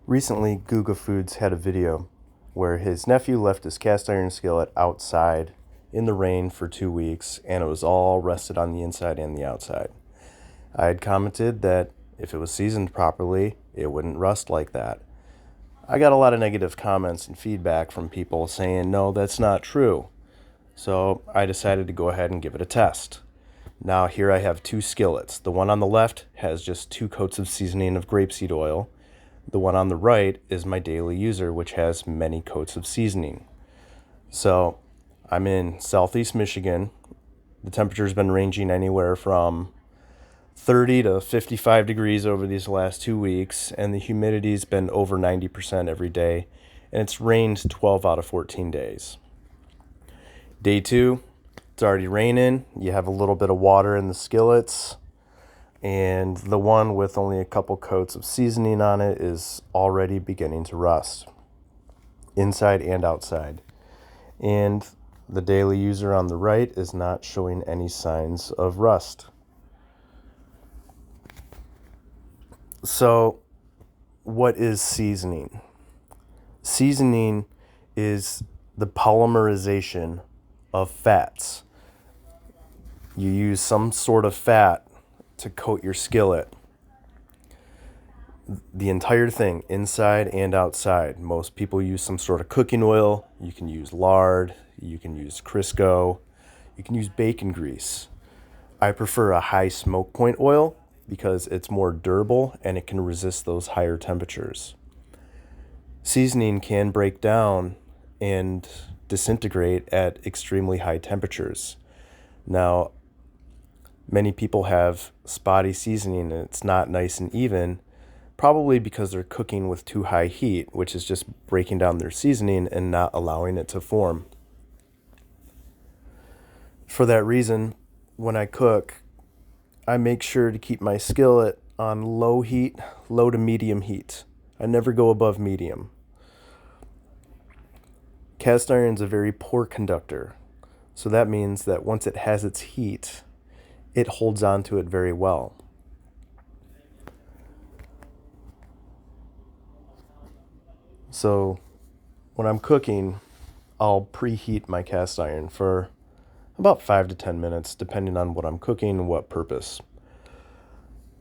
Recently, Guga Foods had a video where his nephew left his cast iron skillet outside in the rain for 2 weeks, and it was all rusted on the inside and the outside. I had commented that if it was seasoned properly, it wouldn't rust like that. I got a lot of negative comments and feedback from people saying, no, that's not true. So I decided to go ahead and give it a test. Now here I have two skillets. The one on the left has just 2 coats of seasoning of grapeseed oil. The one on the right is my daily user, which has many coats of seasoning. So I'm in Southeast Michigan. The temperature's been ranging anywhere from 30 to 55 degrees over these last 2 weeks, and the humidity's been over 90% every day, and it's rained 12 out of 14 days. Day 2, it's already raining. You have a little bit of water in the skillets, and the one with only a couple coats of seasoning on it is already beginning to rust, inside and outside. And the daily user on the right is not showing any signs of rust. So, what is seasoning? Seasoning is the polymerization of fats. You use some sort of fat to coat your skillet. The entire thing, inside and outside. Most people use some sort of cooking oil. You can use lard. You can use Crisco. You can use bacon grease. I prefer a high smoke point oil because it's more durable and it can resist those higher temperatures. Seasoning can break down and disintegrate at extremely high temperatures. Now, many people have spotty seasoning and it's not nice and even, probably because they're cooking with too high heat, which is just breaking down their seasoning and not allowing it to form. For that reason, when I cook, I make sure to keep my skillet on low heat, low to medium heat. I never go above medium. Cast iron is a very poor conductor, so that means that once it has its heat, it holds on to it very well. So when I'm cooking, I'll preheat my cast iron for about 5 to 10 minutes, depending on what I'm cooking and what purpose.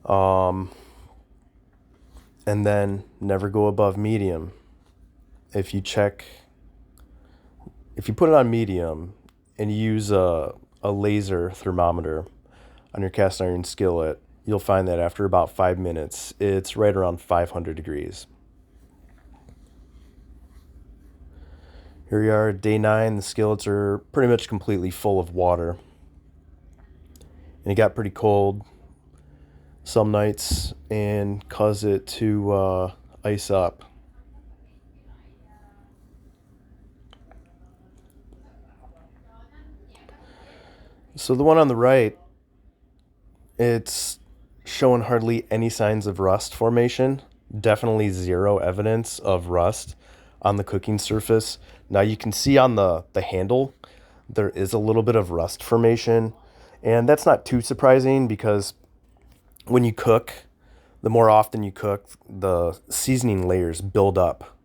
And then never go above medium. If you put it on medium and you use a laser thermometer on your cast iron skillet, you'll find that after about 5 minutes, it's right around 500 degrees. Here we are, day 9. The skillets are pretty much completely full of water. And it got pretty cold some nights and caused it to ice up. So the one on the right, it's showing hardly any signs of rust formation. Definitely zero evidence of rust on the cooking surface. Now you can see on the handle, there is a little bit of rust formation. And that's not too surprising because when you cook, the more often you cook, the seasoning layers build up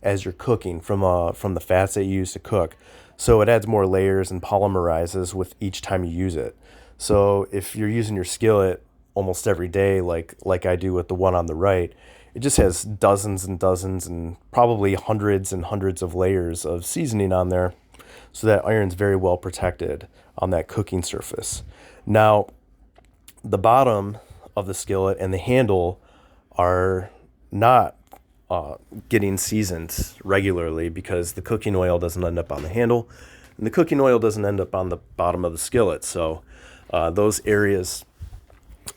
as you're cooking from the fats that you use to cook. So it adds more layers and polymerizes with each time you use it. So if you're using your skillet almost every day, like I do with the one on the right, it just has dozens and dozens and probably hundreds and hundreds of layers of seasoning on there. So that iron's very well protected on that cooking surface. Now, the bottom of the skillet and the handle are not getting seasoned regularly because the cooking oil doesn't end up on the handle and the cooking oil doesn't end up on the bottom of the skillet. So those areas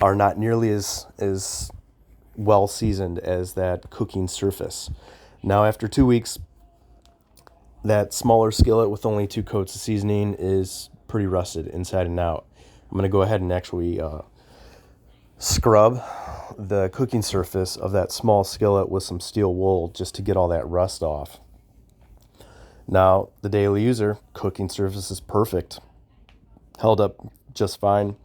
are not nearly as well seasoned as that cooking surface. Now, after 2 weeks, that smaller skillet with only 2 coats of seasoning is pretty rusted inside and out. I'm going to go ahead and actually scrub the cooking surface of that small skillet with some steel wool just to get all that rust off. Now, the daily user cooking surface is perfect. Held up just fine.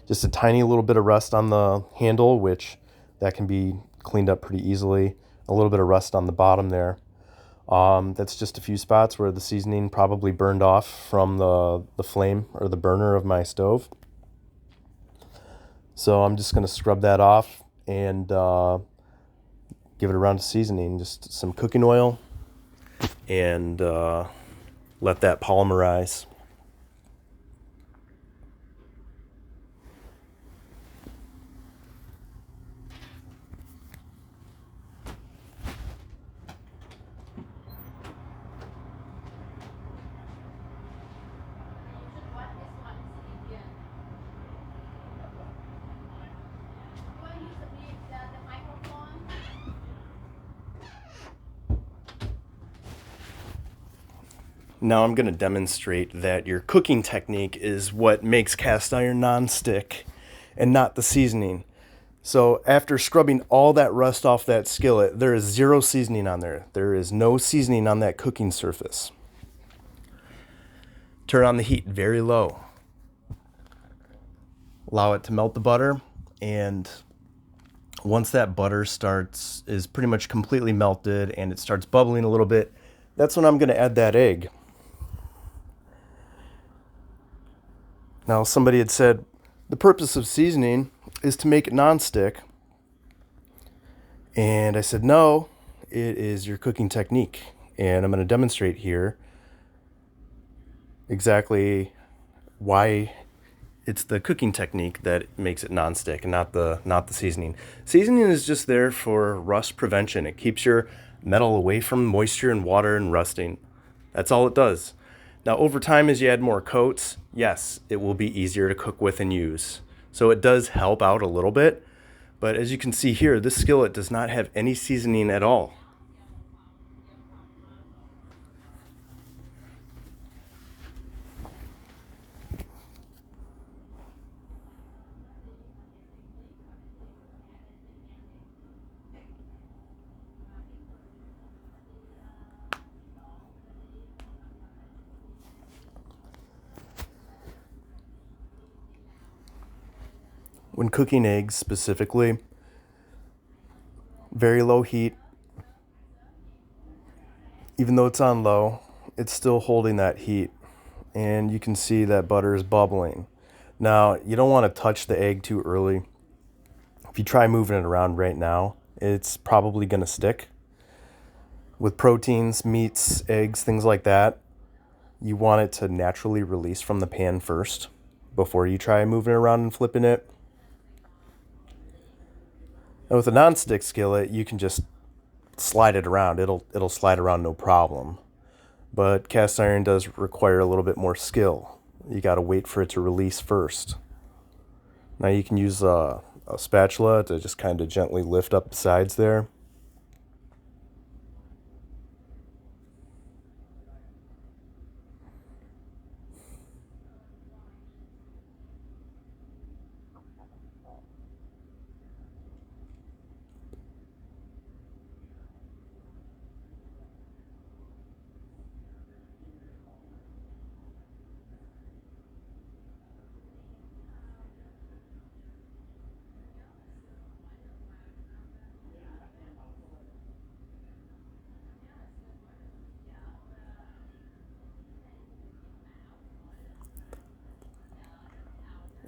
Just a tiny little bit of rust on the handle, which that can be cleaned up pretty easily. a little bit of rust on the bottom there. That's just a few spots where the seasoning probably burned off from the flame or the burner of my stove. So I'm just going to scrub that off and give it a round of seasoning, just some cooking oil, and let that polymerize. Now I'm going to demonstrate that your cooking technique is what makes cast iron nonstick and not the seasoning. So after scrubbing all that rust off that skillet, there is zero seasoning on there. There is no seasoning on that cooking surface. Turn on the heat very low. Allow it to melt the butter, and once that butter is pretty much completely melted and it starts bubbling a little bit, that's when I'm going to add that egg. Now, somebody had said the purpose of seasoning is to make it nonstick. And I said, no, it is your cooking technique. And I'm going to demonstrate here exactly why it's the cooking technique that makes it nonstick and not the seasoning. Seasoning is just there for rust prevention. It keeps your metal away from moisture and water and rusting. That's all it does. Now, over time, as you add more coats, yes, it will be easier to cook with and use. So it does help out a little bit. But as you can see here, this skillet does not have any seasoning at all. When cooking eggs specifically, very low heat, even though it's on low, it's still holding that heat. And you can see that butter is bubbling. Now, you don't want to touch the egg too early. If you try moving it around right now, it's probably going to stick. With proteins, meats, eggs, things like that, you want it to naturally release from the pan first before you try moving it around and flipping it. And with a nonstick skillet, you can just slide it around. It'll slide around no problem. But cast iron does require a little bit more skill. You got to wait for it to release first. Now you can use a spatula to just kind of gently lift up the sides there.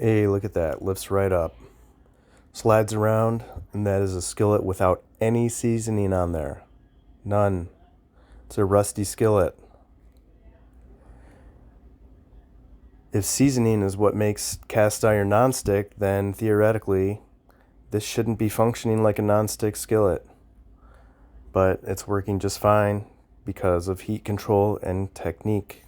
Hey, look at that. Lifts right up. Slides around, and that is a skillet without any seasoning on there. None. It's a rusty skillet. If seasoning is what makes cast iron nonstick, then theoretically, this shouldn't be functioning like a nonstick skillet. But it's working just fine because of heat control and technique.